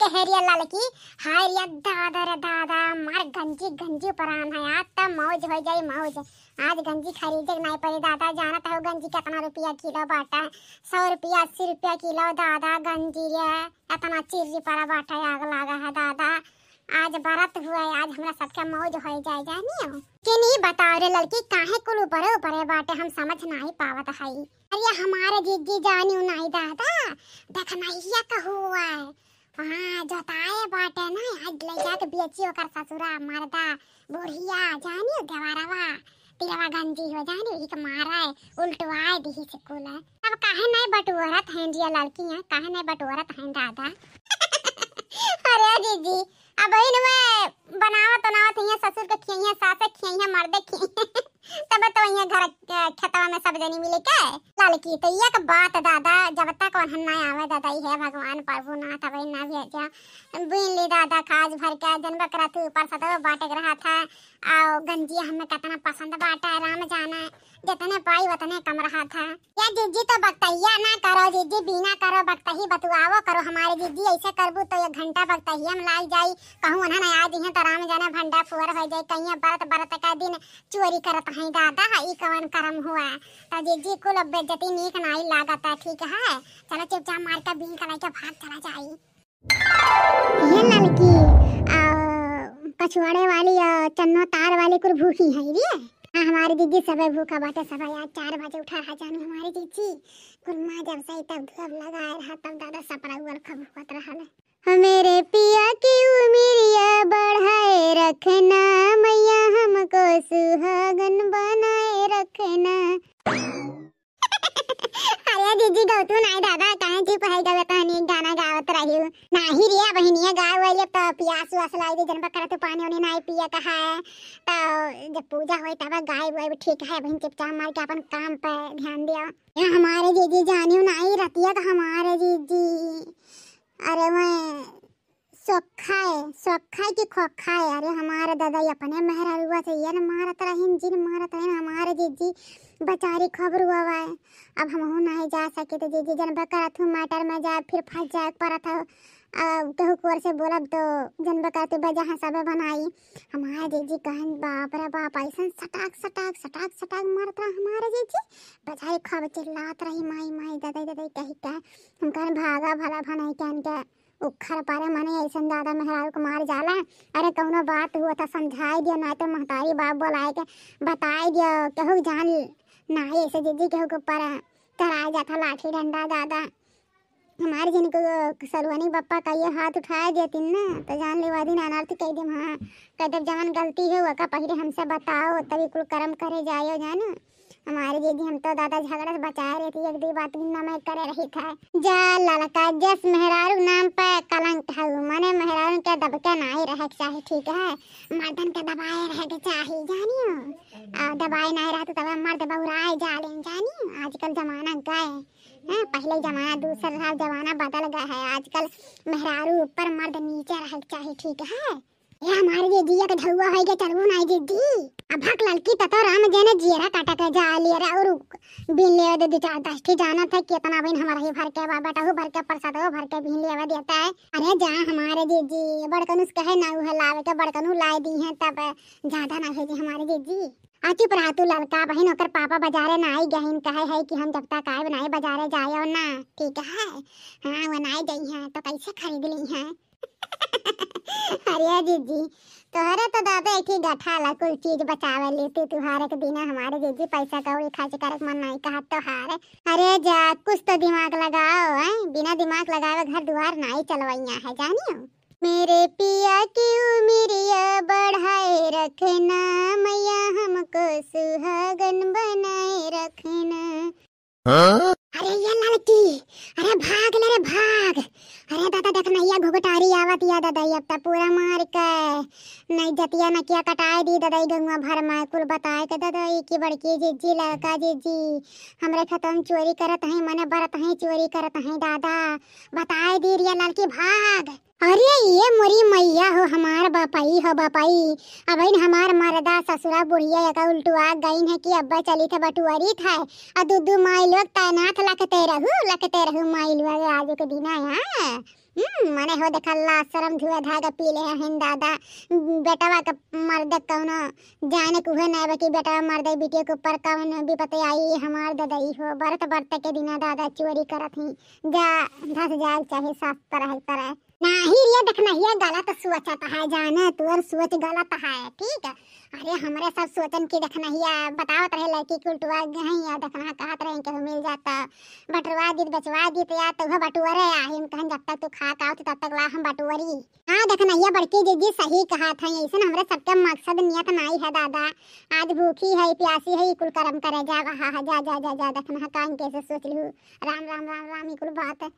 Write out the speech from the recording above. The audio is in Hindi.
हेरिया लड़की। हाय रे दादा रे दादा, मार गंजी गंजी परान है यार, तब मौज हो जाई मौज। आज गंजी खरीदे नहीं पड़ी दादा, जानत हो गंजी कितना रुपया किलो बाटा। 100 रुपया 80 रुपया किलो दादा गंजी रे, इतना चिर्री पड़ा बाटा, आग लगा है दादा। आज बरत हुआ है, आज हमरा सबके मौज हो जाए जानियो। कि नहीं बताओ रे लड़की, काहे कुल ऊपरे ऊपरे बाटे, हम समझ नहीं पावत है। अरे हमारे जीजी जानी नहीं दादा, देख नैया का हुआ है हाँ जोताए बाटे ना, आज ले जाके बेची ओकर ससुरा मर्दा बुढ़िया जानियो देवारवा तिलवा गंजी हो जानियो, एक मारा है उल्टवाए दी से कुल है। अब काहे नहीं बटोरत हैं जी लड़कियां, काहे नहीं बटोरत हैं दादा। अरे जीजी अब इन में बनावत बनावत हिया ससुर के खियाइया सास खियाइया मर्दे खियाइया तब तो यहाँ घर खेतवा में सब जनी मिले के लड़की तो ये का बात दादा, जब तक वहन ना आवे दादा ये भगवान प्रभु नाथ अब ना भेजा बिन ली दादा खाज भर के जनबा करत ऊपर सदा बाटे रहा था। आओ गंजी हमें कितना पसंद बाटा, राम जाना जितने पाई उतने कम रहा था। या जीजी तो बकतहिया ना करो, जीजी बिना करो बकतही बतुआवो करो, हमारे जीजी ऐसे करबू तो ये घंटा बकतहिया में लाग जाई, कहूँ ना ना आज यहाँ तो राम जाना भंडा फुअर हो जाए, कहीं बरत बरत का दिन चोरी करत हैं दादा, ई कवन कर्म हुआ तो जीजी कुल बेइज्जती नीक नहीं लागता। ठीक है चलो चुपचाप मार के बीन कलाई के भाग चला जाई। ये लड़की कछुआड़े वाली चन्नो तार वाली कुल भूखी है रे। हमारी दीदी सब भूखा बाटे, सब यार 4 बजे उठा रहा जानू हमारी दीदी कुल माँ जब से तब धूप लगाए रहा, तब दादा सपरा उगल खबुकत रहा। मेरे पिया की उमिरिया बढ़ाए रखना मैया, हमको सुहागन बनाए रखना। अरे दीदी गौतू नहीं दादा, कहीं चुप है गवे कहानी गाना गावत रही नाही रिया बहनिया गाव वाले तो पियास वास लाई दे जनबा करत पानी उन्हें नहीं पिया कहा है तो जब पूजा होई तब गाय वाय ठीक है बहन, चुपचाप मार के अपन काम पे ध्यान दिया। ये हमारे जीजी जानियो नहीं रतिया का हमारे जीजी, अरे मैं सोखा की खोखा है। अरे हमारे दादा अपने मेहरा हुआ से ये न मारत रहीन जिन मारत रहीन, हमारे जीजी बेचारी खबर हुआ है। अब हम हो नहीं जा सके तो जीजी जन बकरत हूँ मटर में जा फिर फंस जाए पड़ा था, कहू कुर से बोलब तो जन बकरत बजा सब बनाई। हमारे जीजी कहन बाप रे बाप ऐसा सटाक सटाक सटाक सटाक मारत रहा हमारे जीजी, बेचारी खबर चिल्लात रही माई माई दादा दादा कही का। हम कहन भागा भला भनाई कहन के उखर पारे मने ऐसा दादा मेहरारू को मार जाला। अरे कौनो बात हुआ था समझाई दिया, ना तो महतारी बाप बोलाए के बताई दिया, कहू जान ना ऐसे जीजी कहू के ऊपर कराया जाता लाठी डंडा दादा। हमारे जिन को सलवानी बप्पा का ये हाथ उठाया देती ना तो जान ले वादी अनर्थी कह दे। हाँ कदम जवन गलती है वह पहले हमसे बताओ तभी कुल कर्म करे जायो जानो। हमारी दीदी हम तो दादा झगड़ा से बचा रही थी, एक दी बात ना मैं करे रही था। जा लड़का जस मेहरारू नाम पे कलंक है, मने मेहरारू के दबके नहीं रहे चाहिए। ठीक है मर्दन के दबाए रहे के चाहिए जानियो, दबाए नहीं रहते तब मर्द बहुराए जाले जानियो। आजकल जमाना गए है, पहले जमाना दूसरा जमाना बदल गया है, आजकल मेहरारू ऊपर मर्द नीचे रहे चाहिए। ठीक है ये हमारे दीदी का धुआ है के चलबो नहीं दीदी। अब भक लड़की तो राम जने जीरा काटा के जा लिया रे, और बिन ले दे 2-4-10 ठी जाना था कितना बिन हमारा ही भर के बेटा हो भर के प्रसाद हो भर के बिन लेवा देता है। अरे जा हमारे दीदी बड़कनुस कहे ना वो लावे के बड़कनु लाई दी है तब ज्यादा ना भेजी हमारे दीदी। आती पर तू लड़का बहन होकर पापा बाजारे ना आई गहन कहे है कि हम जब तक आए बनाए बाजारे जाए ना। ठीक है हाँ वो ना गई है तो कैसे खरीद ली है। अरे दीदी तोहरे तो दादा एक ही गठा ला कुल चीज बचावे लेती, तुहारे के बिना हमारे दीदी पैसा कौड़ी खर्च करे मन नहीं कहा तो हारे। अरे जा कुछ तो दिमाग लगाओ है, बिना दिमाग लगावे घर द्वार नहीं चलवैया है जानियो। मेरे पिया की उमिरिया बढ़ाए रखना मैया, हमको सुहागन बनाए रखना। अरे ये लड़की अरे भाग ले रे भाग। अरे दादा देख नैया घुघटारी आवत या दादा अब तो पूरा मार के नहीं जतिया न किया कटाए दी दादा गंगा भर में कुल बताए के दादा की बड़की जीजी लड़का जीजी हमरे खत्म चोरी करत हैं मने बरत हैं चोरी करत हैं दादा बताए दी रिया लड़की भाग। अरे ये मोरी मैया हो, हमार बापाई हो बापाई। अब इन हमार मरदा ससुरा बुढ़िया का उल्टुआ गईन है कि अब्बा चली थे बटुअरी था और दूधू माई लोग तैनात लखते रहू माई लोग आज के दिन आया। मने हो देखा ला शरम धुआ धागा पी ले हन दादा। बेटवा का मर्द कौन जाने कुहे ना बकी बेटवा मर्द बिटिया के ऊपर कौन विपत्ति आई हमार ददई हो। बरत के दिन दादा चोरी करत ही जा धस जाग चाहे साफ तरह नाही ये देखना ये गलत सोचत है जाने तू और सोच गलत है ठीक है। अरे हमारे सब सोचन की देखना ही बतावत रहे लड़की कुलटुआ गई या देखना कहत रहे कि मिल जाता बटुआ दी बचवा दी तो या तो बटुअरे आहिम कहन जब तक तू खा का तब तक ला हम बटुअरी। हां देखना ये बड़की जीजी सही कहा था ऐसे हमरे सबके मकसद नियत नहीं है दादा। आज भूखी है प्यासी है कुल कर्म करे जा जा जा जा जा देखना कान कैसे सोच लू राम राम राम राम कुल बात।